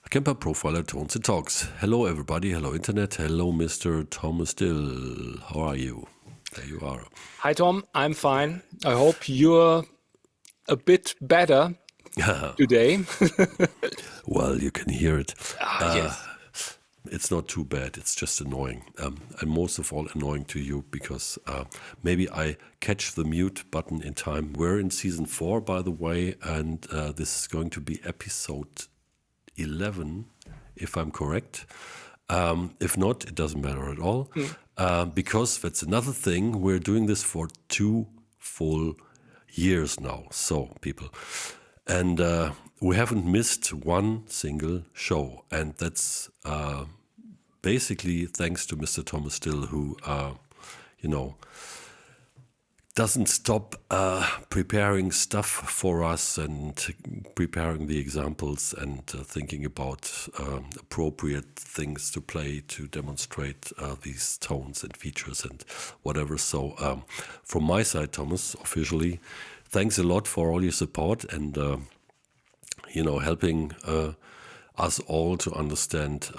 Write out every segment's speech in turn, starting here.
Kemper Profiler Tones and Talks. Hello everybody, hello internet, hello Mr. Thomas Dill. How are you? There you are. Hi, Tom. I'm fine. I hope you're a bit better today. Well, you can hear it. Yes. It's not too bad, it's just annoying. And most of all annoying to you because maybe I catch the mute button in time. We're in season 4, by the way, and this is going to be episode 11, if I'm correct. If not, it doesn't matter at all, because that's another thing. We're doing this for 2 full years now, so people. And we haven't missed one single show, and that's basically thanks to Mr. Thomas Dill, who, doesn't stop preparing stuff for us and preparing the examples and thinking about appropriate things to play to demonstrate these tones and features and whatever. So from my side, Thomas, officially, thanks a lot for all your support and, helping us all to understand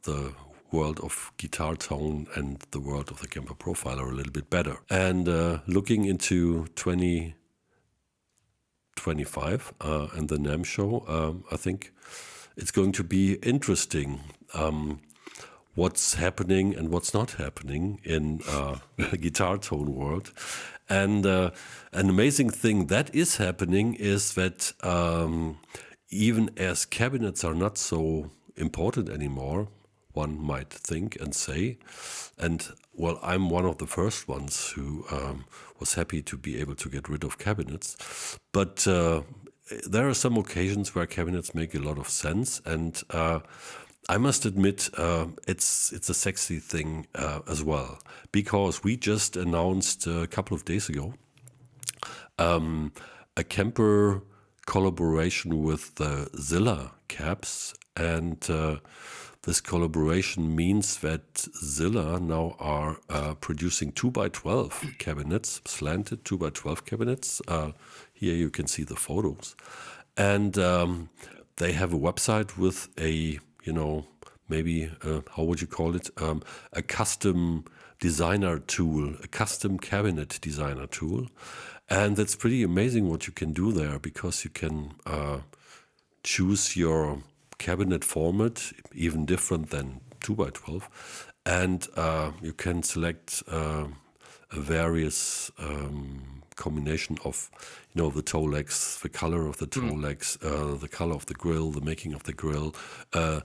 the world of guitar tone and the world of the Kemper Profiler a little bit better. And looking into 2025 and the NAMM show, I think it's going to be interesting what's happening and what's not happening in the guitar tone world. And an amazing thing that is happening is that even as cabinets are not so important anymore, one might think and say. And, well, I'm one of the first ones who was happy to be able to get rid of cabinets. But there are some occasions where cabinets make a lot of sense. And I must admit, it's a sexy thing as well. Because we just announced a couple of days ago a Kemper collaboration with the Zilla cabs. And this collaboration means that Zilla now are producing 2x12 cabinets, slanted 2x12 cabinets. Here you can see the photos. And they have a website with a, maybe, how would you call it? A custom designer tool, a custom cabinet designer tool. And that's pretty amazing what you can do there because you can choose your cabinet format, even different than 2x12, and you can select a various combination of, the toe legs, the color of the toe legs, the color of the grill, the making of the grill, the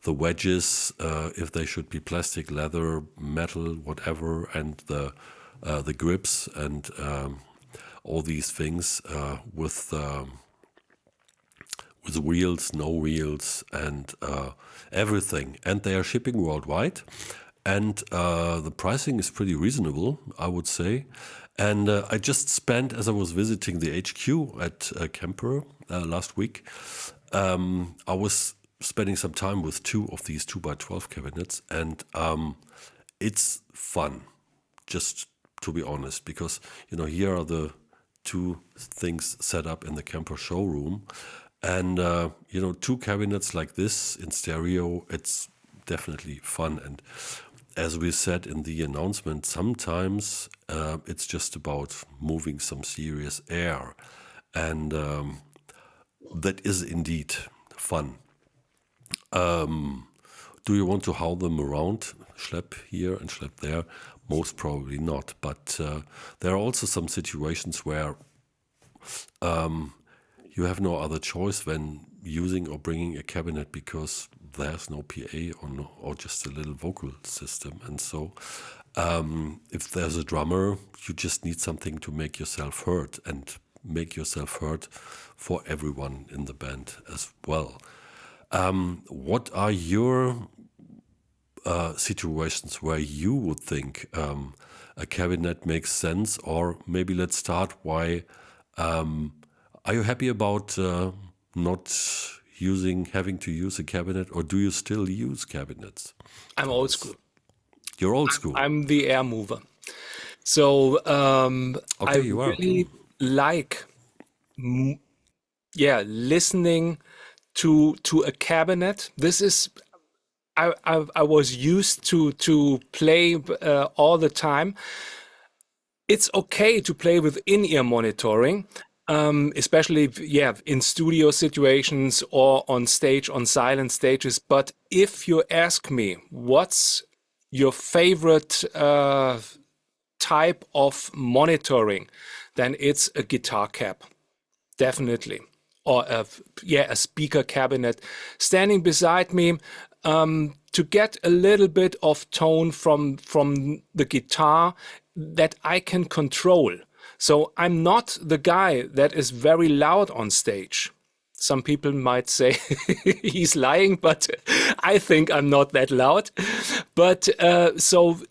wedges, if they should be plastic, leather, metal, whatever, and the grips and all these things with wheels, no wheels, and everything. And they are shipping worldwide. And the pricing is pretty reasonable, I would say. And I just spent, as I was visiting the HQ at Kemper last week, I was spending some time with 2 of these 2x12 cabinets. And it's fun, just to be honest, because, here are the 2 things set up in the Kemper showroom. And, 2 cabinets like this in stereo, it's definitely fun. And as we said in the announcement, sometimes it's just about moving some serious air. And that is indeed fun. Do you want to haul them around, schlep here and schlep there? Most probably not. But there are also some situations where you have no other choice than using or bringing a cabinet because there's no PA or just a little vocal system. And so if there's a drummer, you just need something to make yourself heard and make yourself heard for everyone in the band as well. What are your situations where you would think a cabinet makes sense? Or maybe let's start why... are you happy about not having to use a cabinet, or do you still use cabinets? I'm old school. You're old school. I'm the air mover. So I you are. really like, listening to a cabinet. This is I was used to play all the time. It's okay to play with in-ear monitoring, especially in studio situations or on stage on silent stages. But if you ask me, what's your favorite type of monitoring, then it's a guitar cab, definitely, or a speaker cabinet standing beside me, to get a little bit of tone from the guitar that I can control. So I'm not the guy that is very loud on stage. Some people might say he's lying, but I think I'm not that loud. But so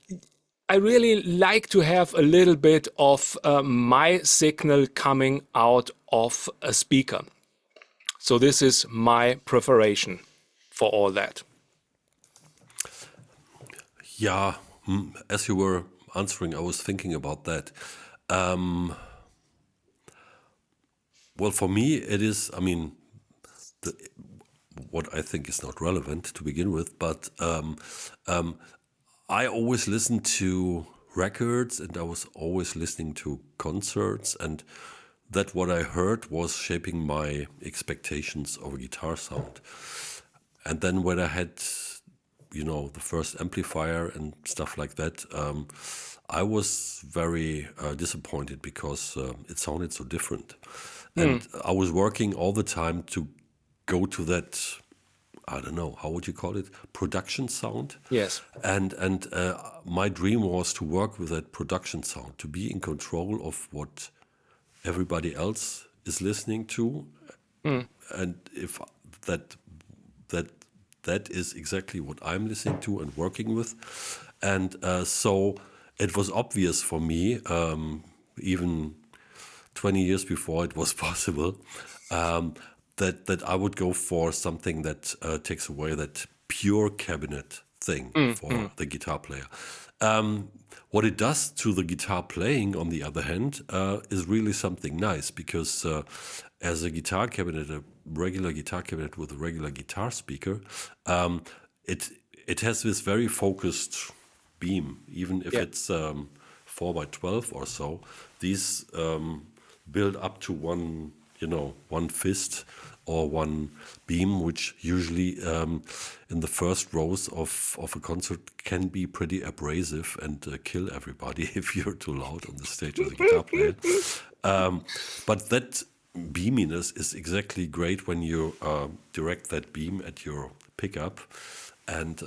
I really like to have a little bit of my signal coming out of a speaker. So this is my preparation for all that. Yeah, as you were answering, I was thinking about that. Well, for me, it is, I mean, the, what I think is not relevant to begin with, but I always listened to records and I was always listening to concerts, and that what I heard was shaping my expectations of a guitar sound. And then when I had, the first amplifier and stuff like that, I was very disappointed because it sounded so different. And I was working all the time to go to that, I don't know, how would you call it? Production sound. Yes. And my dream was to work with that production sound, to be in control of what everybody else is listening to, and if that that that is exactly what I'm listening to and working with, and so it was obvious for me, even 20 years before it was possible, that I would go for something that takes away that pure cabinet thing for the guitar player. What it does to the guitar playing, on the other hand, is really something nice, because as a guitar cabinet, a regular guitar cabinet with a regular guitar speaker, it has this very focused beam, even if it's 4 by 12 or so. These build up to one fist or one beam, which usually in the first rows of a concert can be pretty abrasive and kill everybody if you're too loud on the stage as a guitar player. But that beaminess is exactly great when you direct that beam at your pickup and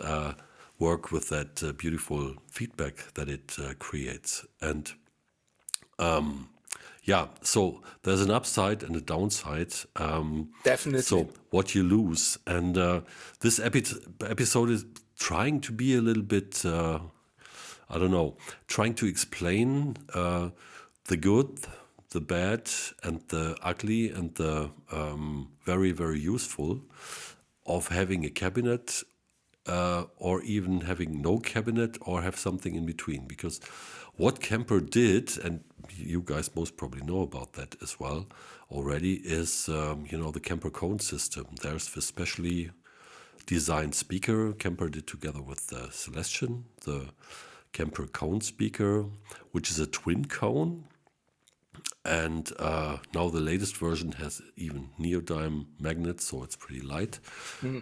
work with that beautiful feedback that it creates. And so there's an upside and a downside. Definitely. So what you lose. And this episode is trying to be a little bit, I don't know, trying to explain the good, the bad, and the ugly, and the very, very useful of having a cabinet, or even having no cabinet, or have something in between. Because what Kemper did, and you guys most probably know about that as well already, is the Kemper cone system. There's this specially designed speaker Kemper did together with Celestion, the Kemper cone speaker, which is a twin cone. And now the latest version has even neodyme magnets, so it's pretty light.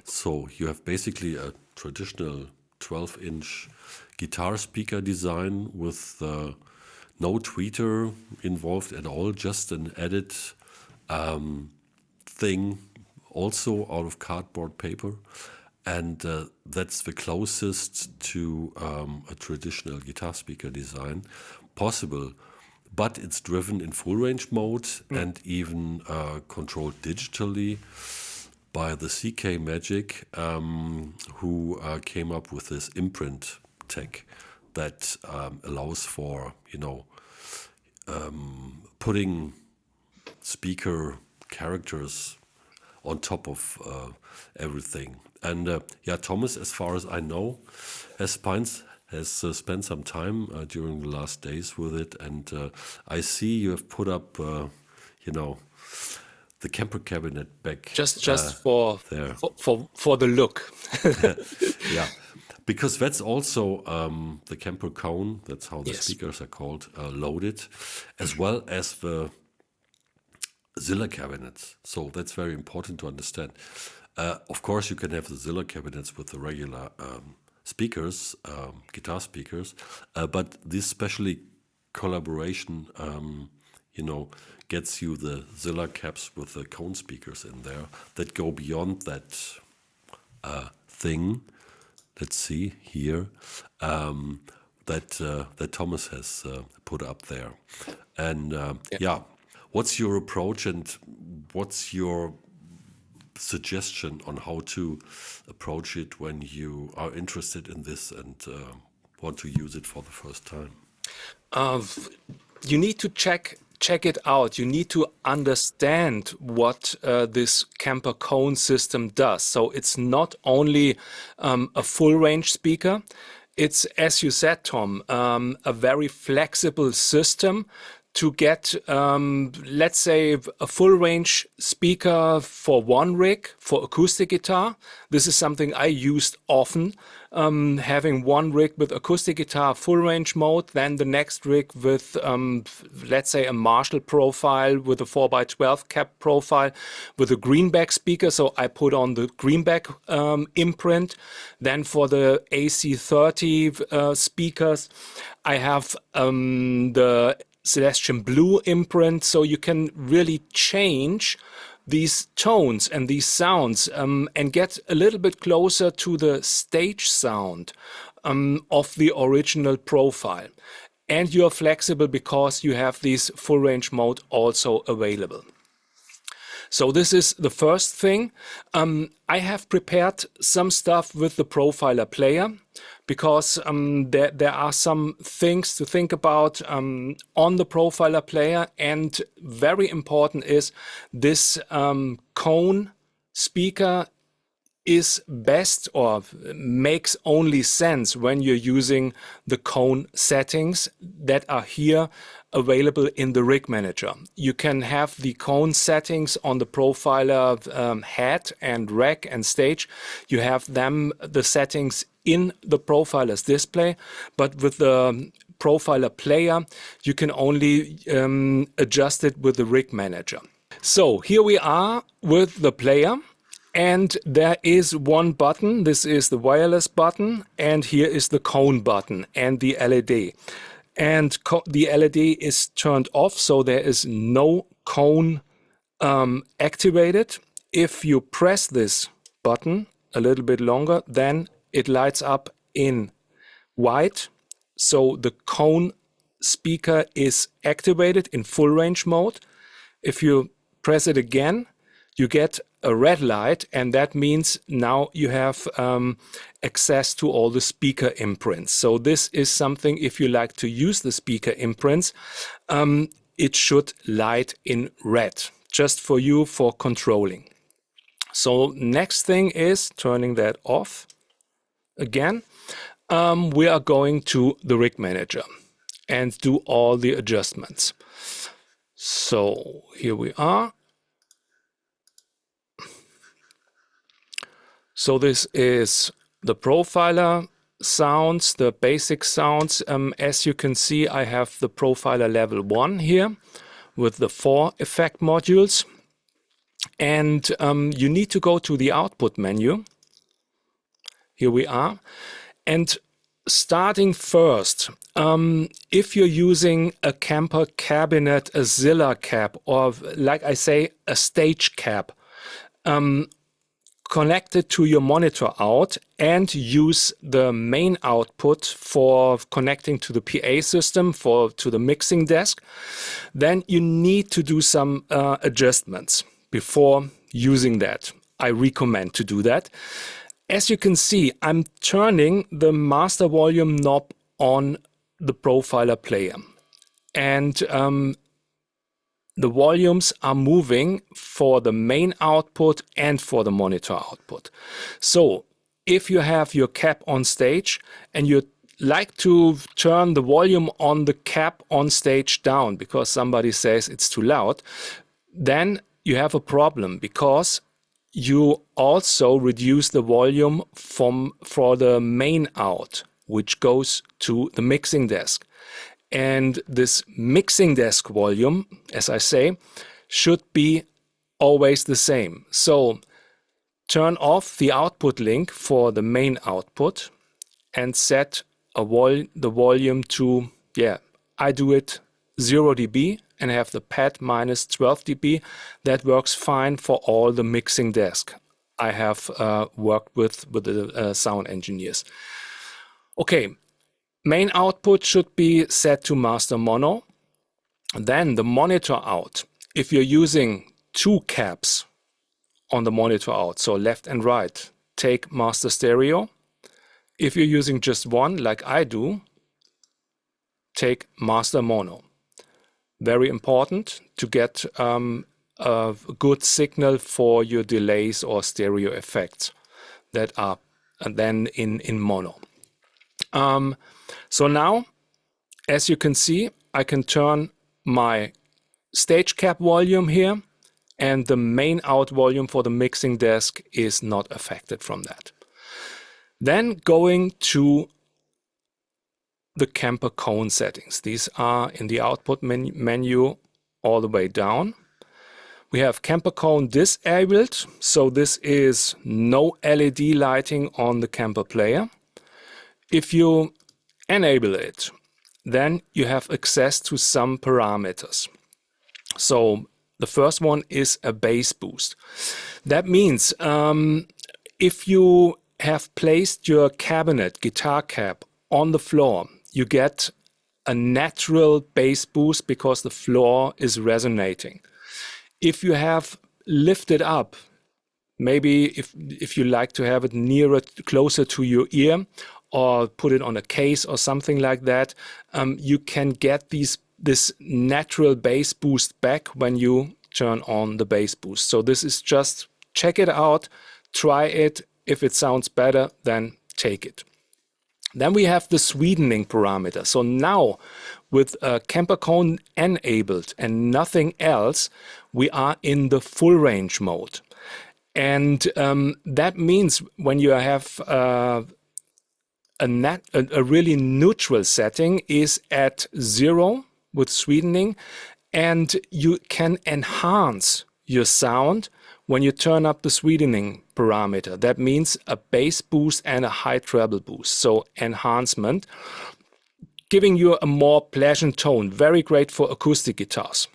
So you have basically a traditional 12-inch guitar speaker design with no tweeter involved at all, just an added thing, also out of cardboard paper. And that's the closest to a traditional guitar speaker design possible. But it's driven in full range mode and even controlled digitally by the CK Magic, who came up with this imprint tech that allows for, putting speaker characters on top of everything. And Thomas, as far as I know, has spent some time during the last days with it, and I see you have put up, the Kemper cabinet back Just for there. for the look. Yeah, because that's also the Kemper cone. That's how the Yes. speakers are called, loaded, as well as the Zilla cabinets. So that's very important to understand. Of course, you can have the Zilla cabinets with the regular speakers, guitar speakers, but this specially collaboration, gets you the Zilla caps with the cone speakers in there that go beyond that thing. Let's see here that Thomas has put up there, and yeah, what's your approach and what's your suggestion on how to approach it when you are interested in this and want to use it for the first time? You need to check it out. You need to understand what this Kemper cone system does. So it's not only a full range speaker. It's, as you said, Tom, a very flexible system to get, let's say, a full range speaker for one rig for acoustic guitar. This is something I used often, having one rig with acoustic guitar full range mode, then the next rig with, let's say, a Marshall profile with a 4x12 cap profile with a greenback speaker. So I put on the greenback imprint. Then for the AC30 speakers, I have the Celestian Blue imprint, so you can really change these tones and these sounds and get a little bit closer to the stage sound of the original profile. And you're flexible because you have this full range mode also available. So this is the first thing. I have prepared some stuff with the Profiler player because there are some things to think about on the Profiler player, and very important is this cone speaker is best or makes only sense when you're using the cone settings that are here available in the rig manager. You can have the cone settings on the Profiler head and rack and stage. You have the settings in the Profiler's display, but with the Profiler player, you can only adjust it with the rig manager. So here we are with the player. And there is one button. This is the wireless button, and here is the cone button and the LED. And the LED is turned off, so there is no cone activated. If you press this button a little bit longer, then it lights up in white. So the cone speaker is activated in full range mode. If you press it again, you get a red light, and that means now you have access to all the speaker imprints. So this is something, if you like to use the speaker imprints, it should light in red, just for you for controlling. So next thing is turning that off again. We are going to the rig manager and do all the adjustments. So here we are. So this is the Profiler sounds, the basic sounds. As you can see, I have the Profiler level 1 here with the 4 effect modules. And you need to go to the output menu. Here we are. And starting first, if you're using a Kemper cabinet, a Zilla cap, or like I say, a stage cap, connect it to your monitor out and use the main output for connecting to the PA system, to the mixing desk, then you need to do some adjustments before using that. I recommend to do that. As you can see, I'm turning the master volume knob on the Profiler player, and the volumes are moving for the main output and for the monitor output. So if you have your cap on stage and you like to turn the volume on the cap on stage down because somebody says it's too loud, then you have a problem because you also reduce the volume for the main out, which goes to the mixing desk. And this mixing desk volume, as I say, should be always the same. So turn off the output link for the main output and set the volume to, I do it 0 dB and have the pad minus 12 dB. That works fine for all the mixing desk I have worked with the sound engineers. Okay, main output should be set to master mono. Then the monitor out. If you're using 2 caps on the monitor out, so left and right, take master stereo. If you're using just one, like I do, take master mono. Very important to get a good signal for your delays or stereo effects that are then in mono. So now, as you can see, I can turn my stage cap volume here, and the main out volume for the mixing desk is not affected from that. Then going to the Kemper cone settings. These are in the output menu all the way down. We have Kemper cone disabled, so this is no LED lighting on the Kemper player. If you enable it, then you have access to some parameters. So the first one is a bass boost. That means if you have placed your cabinet, guitar cab, on the floor, you get a natural bass boost because the floor is resonating. If you have lifted up, maybe if you like to have it nearer, closer to your ear, or put it on a case or something like that, you can get this natural bass boost back when you turn on the bass boost. So this is just check it out, try it. If it sounds better, then take it. Then we have the sweetening parameter. So now with Kemper cone enabled and nothing else, we are in the full range mode. And that means when you have a really neutral setting is at 0 with sweetening, and you can enhance your sound when you turn up the sweetening parameter. That means a bass boost and a high treble boost. So enhancement, giving you a more pleasant tone. Very great for acoustic guitars.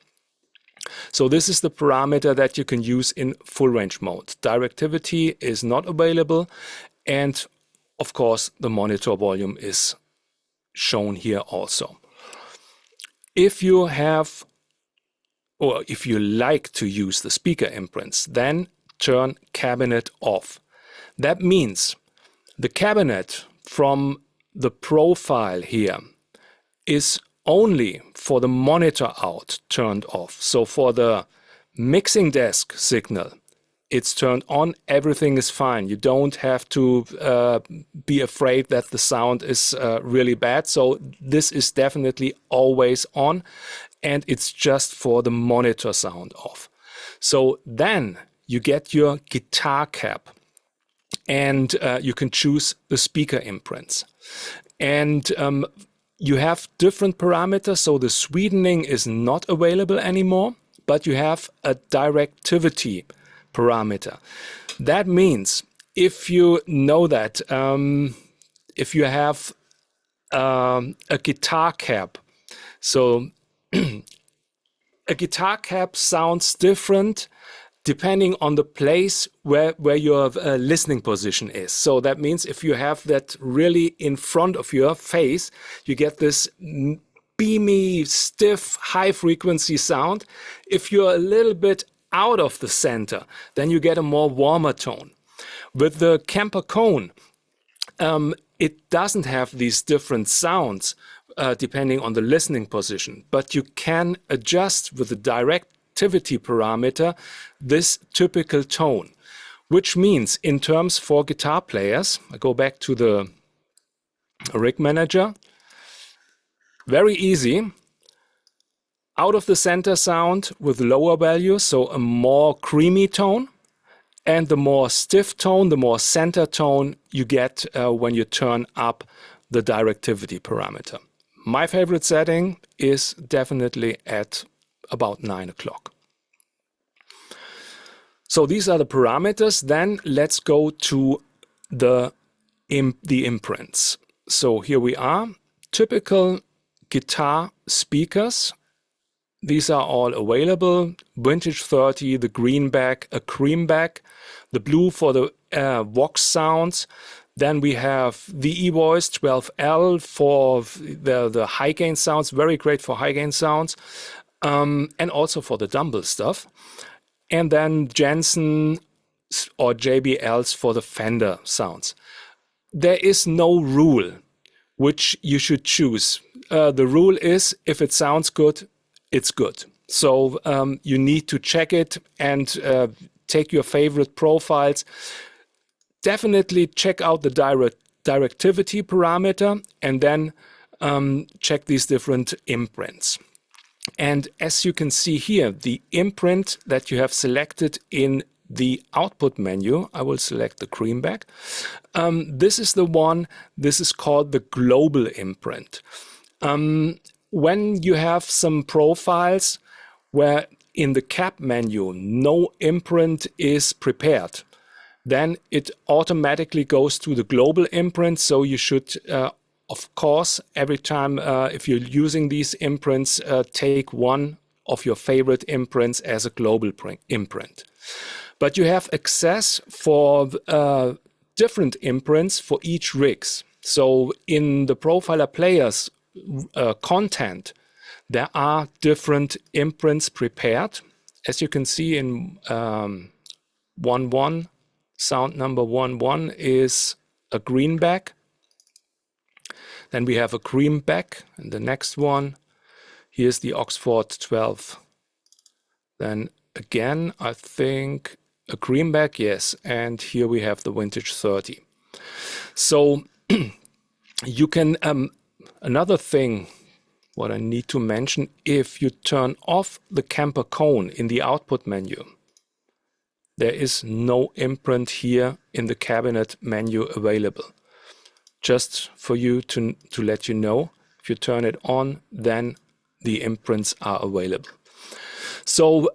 So this is the parameter that you can use in full range mode. Directivity is not available, and of course the monitor volume is shown here also. If you have, or if you like to use the speaker imprints, then turn cabinet off. That means the cabinet from the profile here is only for the monitor out turned off. So for the mixing desk signal, it's turned on, everything is fine. You don't have to be afraid that the sound is really bad. So this is definitely always on, and it's just for the monitor sound off. So then you get your guitar cap, and you can choose the speaker imprints. And you have different parameters. So the sweetening is not available anymore, but you have a directivity parameter. That means if you know that if you have a guitar cap, so a guitar cap sounds different depending on the place where your listening position is. So that means if you have that really in front of your face, you get this beamy, stiff, high frequency sound. If you're a little bit out of the center, then you get a more warmer tone. With the Kemper cone, it doesn't have these different sounds depending on the listening position, but you can adjust with the directivity parameter this typical tone, which means in terms for guitar players, I go back to the rig manager, very easy. out of the center sound with lower values, so a more creamy tone. And the more stiff tone, the more center tone you get when you turn up the directivity parameter. My favorite setting is definitely at about 9 o'clock. So these are the parameters. Then let's go to the imprints. So here we are, typical guitar speakers. These are all available. Vintage 30, the greenback, a creamback, the blue for the Vox sounds. Then we have the eVoice 12L for the high gain sounds, very great for high gain sounds, and also for the Dumble stuff. And then Jensen or JBLs for the Fender sounds. There is no rule which you should choose. The rule is if it sounds good, it's good. So you need to check it and take your favorite profiles. Definitely check out the directivity parameter and then check these different imprints. And as you can see here, the imprint that you have selected in the output menu, I will select the creamback. This is the one, this is called the global imprint. When you have some profiles where in the cap menu no imprint is prepared, then it automatically goes to the global imprint. So you should, of course, every time if you're using these imprints, take one of your favorite imprints as a global imprint. But you have access for different imprints for each rigs. So in the Profiler Players content, there are different imprints prepared. As you can see in 1.1, sound number 1.1 is a greenback. Then we have a creamback, and the next one, here's the Oxford 12. Then again, I think a greenback, yes, and here we have the Vintage 30. So you can, another thing, what I need to mention, if you turn off the Kemper cone in the output menu, there is no imprint here in the cabinet menu available. Just for you to let you know, if you turn it on, then the imprints are available. So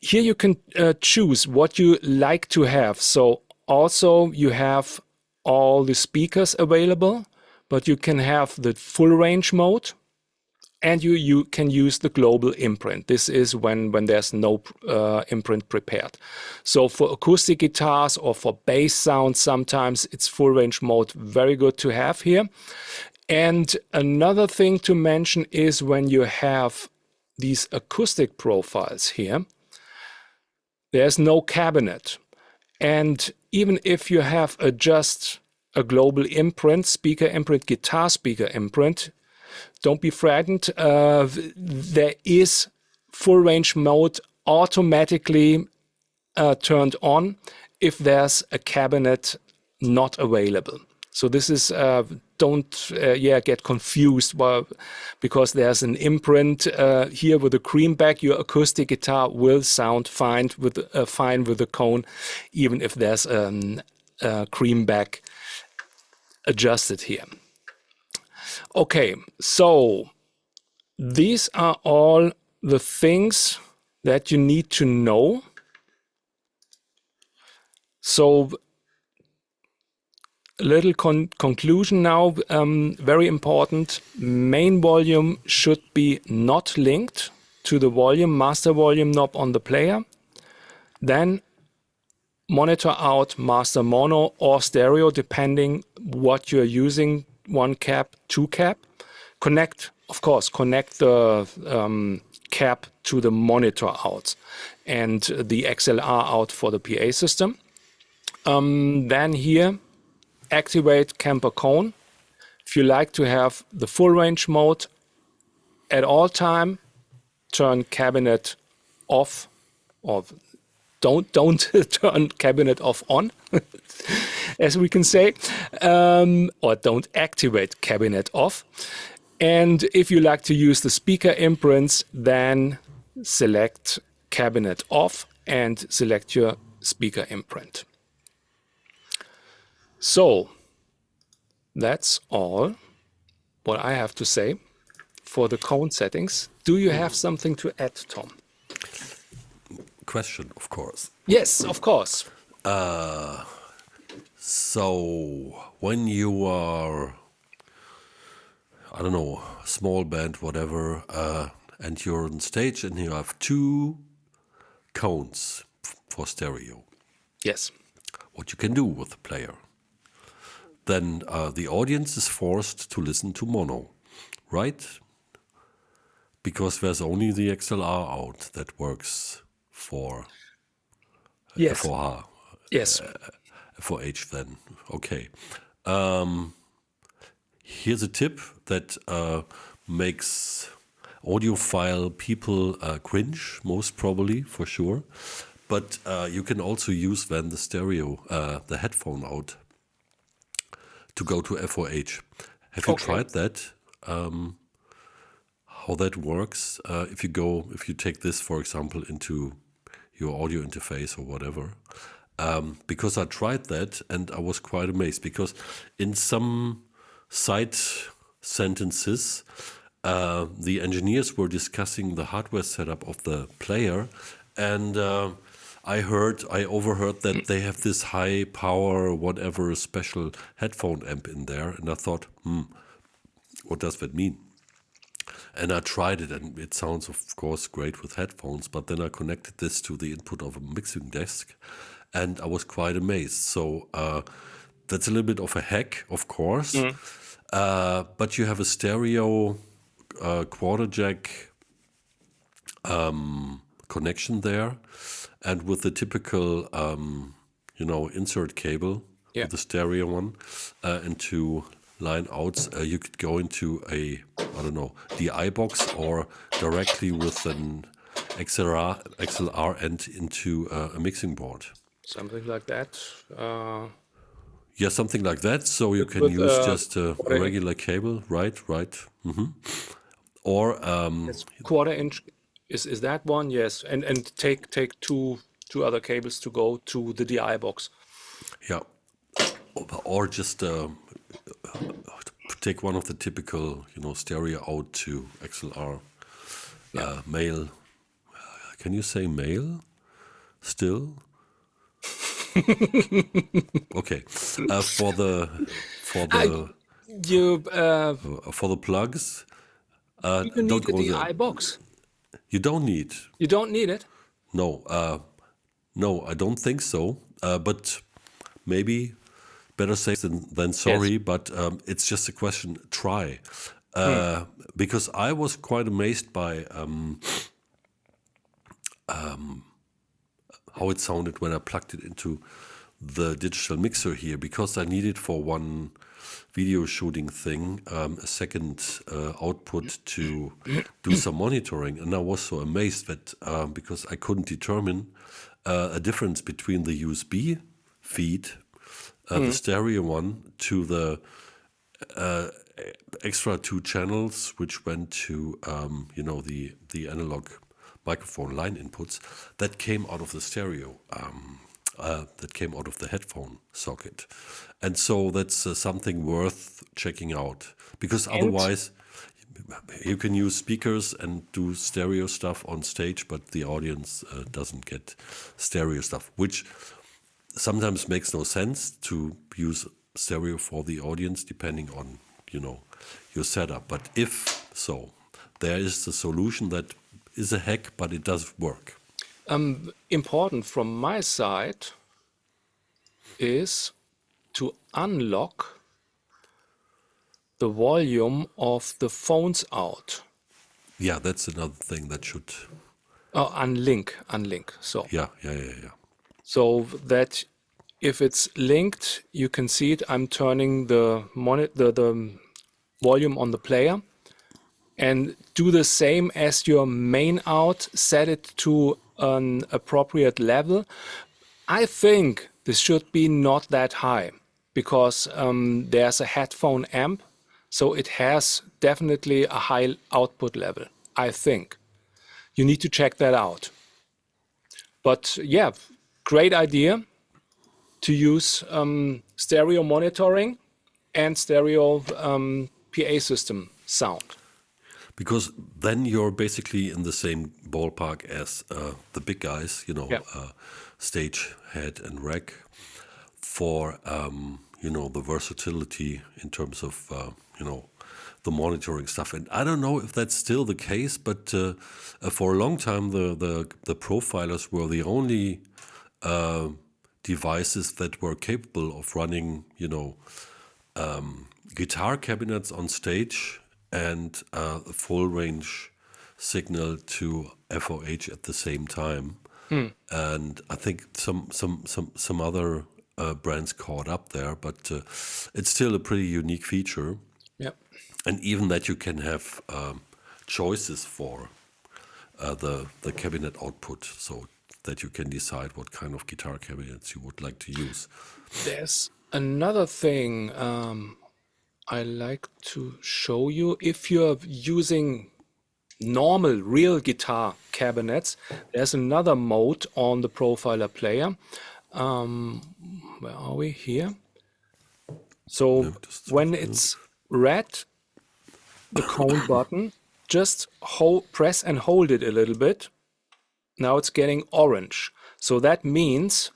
here you can choose what you like to have. So also you have all the speakers available, but you can have the full range mode, and you can use the global imprint. This is when there's no imprint prepared. So for acoustic guitars or for bass sounds, sometimes it's full range mode, very good to have here. And another thing to mention is when you have these acoustic profiles here, there's no cabinet. And even if you have just a global imprint, speaker imprint, guitar speaker imprint, don't be frightened. There is full range mode automatically turned on if there's a cabinet not available. So this is, don't get confused because there's an imprint here with a creamback. Your acoustic guitar will sound fine with the cone, even if there's a creamback adjusted here. Okay, so these are all the things that you need to know. So a little conclusion now, very important. Main volume should be not linked to the master volume knob on the player. Then monitor out master mono or stereo, depending what you're using, 1 cap, 2 cap. Connect the cap to the monitor out and the XLR out for the PA system. Then here, activate Kemper cone. If you like to have the full range mode at all time, turn cabinet off, or don't turn cabinet off on, as we can say, or don't activate cabinet off. And if you like to use the speaker imprints, then select cabinet off and select your speaker imprint. So that's all what I have to say for the cone settings. Do you have something to add, Tom? Question, of course. Yes, of course. So when you are, I don't know, small band, whatever, and you're on stage and you have two cones for stereo, Yes. what you can do with the player, then the audience is forced to listen to mono, right? Because there's only the XLR out that works for Yes. FOH, Yes. FOH then. Okay. Here's a tip that makes audiophile people cringe, most probably, for sure. But you can also use then the stereo, the headphone out, to go to FOH. Have you tried that? How that works? If you take this, for example, into your audio interface or whatever. Because I tried that and I was quite amazed, because in some side sentences, the engineers were discussing the hardware setup of the player, and I overheard that they have this high power, whatever special headphone amp in there, and I thought, what does that mean? And I tried it, and it sounds, of course, great with headphones, but then I connected this to the input of a mixing desk, and I was quite amazed. So that's a little bit of a hack, of course, but you have a stereo quarter jack connection there, and with the typical, insert cable, the stereo one, into line outs, you could go into a, I don't know, DI box, or directly with an XLR end into a mixing board. Something like that. Yeah, something like that. So you can use just a regular cable, right? Or quarter inch is that one? Yes, and take two other cables to go to the DI box. yeah, or just take one of the typical, stereo out to XLR male. Can you say male still? Okay, for the plugs. You need the DI box. You don't need. You don't need it. No, no, I don't think so. But maybe better safe than sorry. Yes. But it's just a question. Try, because I was quite amazed by how it sounded when I plugged it into the digital mixer here, because I needed for one video shooting thing a second output to do some monitoring, and I was so amazed that because I couldn't determine a difference between the USB feed, the stereo one, to the extra two channels which went to the analog microphone line inputs that came out of the stereo, that came out of the headphone socket. And so that's something worth checking out, because otherwise you can use speakers and do stereo stuff on stage, but the audience doesn't get stereo stuff, which sometimes makes no sense to use stereo for the audience, depending on, your setup. But if so, there is a solution that is a hack, but it does work. Important from my side is to unlock the volume of the phones out. Yeah, that's another thing that should. Oh, unlink. So Yeah. So that if it's linked, you can see it. I'm turning the volume on the player, and do the same as your main out. Set it to an appropriate level. I think this should be not that high, because there's a headphone amp So it has definitely a high output level, I think. You need to check that out. But yeah, great idea to use stereo monitoring and stereo PA system sound. Because then you're basically in the same ballpark as the big guys, Yeah. stage, head, and rack, for the versatility in terms of the monitoring stuff. And I don't know if that's still the case, but for a long time the profilers were the only devices that were capable of running guitar cabinets on stage and a full range signal to FOH at the same time. And I think some other brands caught up there, but it's still a pretty unique feature. Yeah. And even that you can have choices for the cabinet output, so that you can decide what kind of guitar cabinets you would like to use. There's another thing I like to show you. If you're using normal real guitar cabinets, there's another mode on the profiler player. Where are we here? So when it's red, the cone button, just press and hold it a little bit. Now it's getting orange. So that means,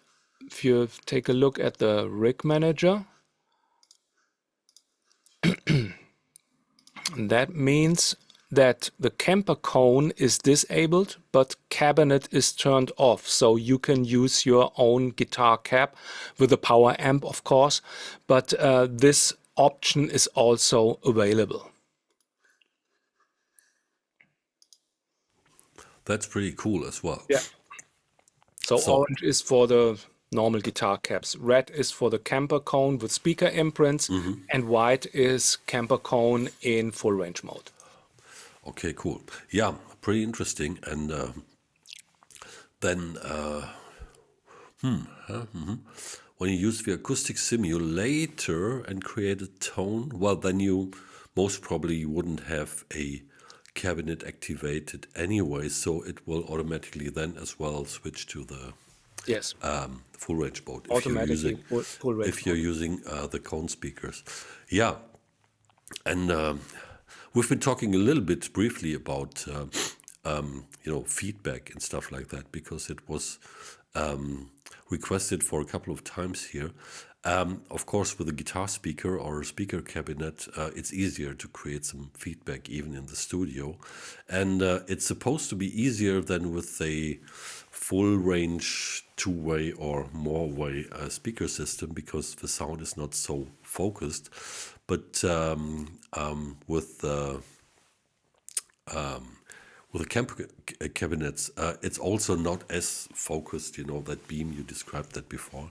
if you take a look at the rig manager, that means that the Kemper cone is disabled, but cabinet is turned off. So you can use your own guitar cab with a power amp, of course, but this option is also available. That's pretty cool as well. Yeah. So So- orange is for the normal guitar cabs. Red is for the Kemper cone with speaker imprints, and white is Kemper cone in full range mode. Okay, cool. Yeah, pretty interesting. And then when you use the acoustic simulator and create a tone, well, then you most probably wouldn't have a cabinet activated anyway, so it will automatically then as well switch to the Yes, full range mode automatically full range. if you're using the cone speakers. Yeah, and we've been talking a little bit briefly about feedback and stuff like that, because it was requested for a couple of times here. Of course, with a guitar speaker or a speaker cabinet, it's easier to create some feedback even in the studio. And it's supposed to be easier than with a full range two-way or more-way speaker system, because the sound is not so focused. But with the Kemper cabinets, it's also not as focused. That beam you described that before,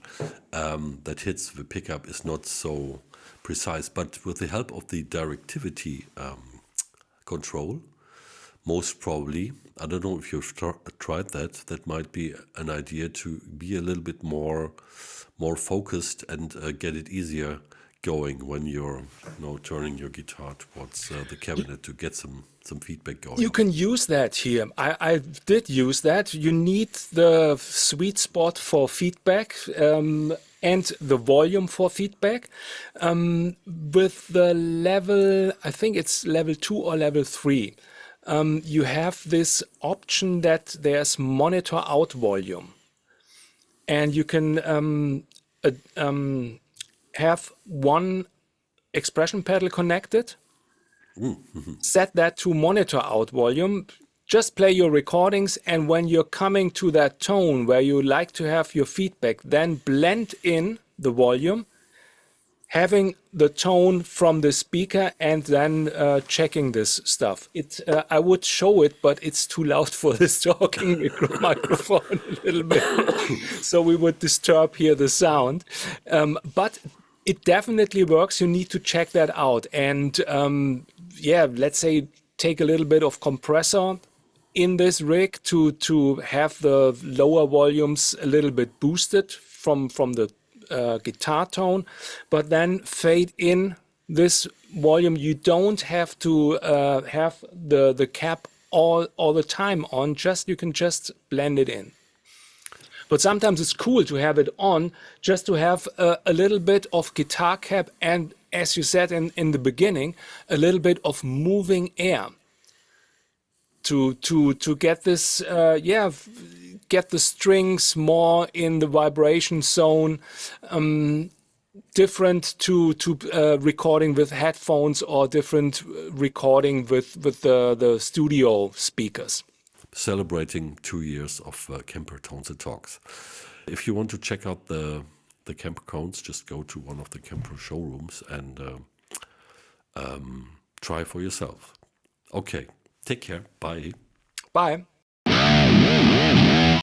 that hits the pickup is not so precise. But with the help of the directivity control, most probably, I don't know if you've tried that. That might be an idea to be a little bit more focused and get it easier going when you're turning your guitar towards the cabinet to get some feedback going. You can use that here. I did use that. You need the sweet spot for feedback and the volume for feedback. With the level, I think it's level 2 or level 3, you have this option that there's monitor out volume. And you can have one expression pedal connected, set that to monitor out volume, just play your recordings, and when you're coming to that tone where you like to have your feedback, then blend in the volume, having the tone from the speaker, and then checking this stuff. I would show it, but it's too loud for this talking microphone a little bit. So we would disturb here the sound. But it definitely works. You need to check that out. And let's say take a little bit of compressor in this rig to have the lower volumes a little bit boosted from the guitar tone, but then fade in this volume, you don't have to have the cap all the time on. You can just blend it in. But sometimes it's cool to have it on, just to have a little bit of guitar cap, and as you said in the beginning, a little bit of moving air to get this get the strings more in the vibration zone, different to recording with headphones, or different recording with the studio speakers. Celebrating 2 years of Kemper Tones and Talks. If you want to check out the Kemper cones, just go to one of the Kemper showrooms and try for yourself. Okay, take care. Bye. Bye.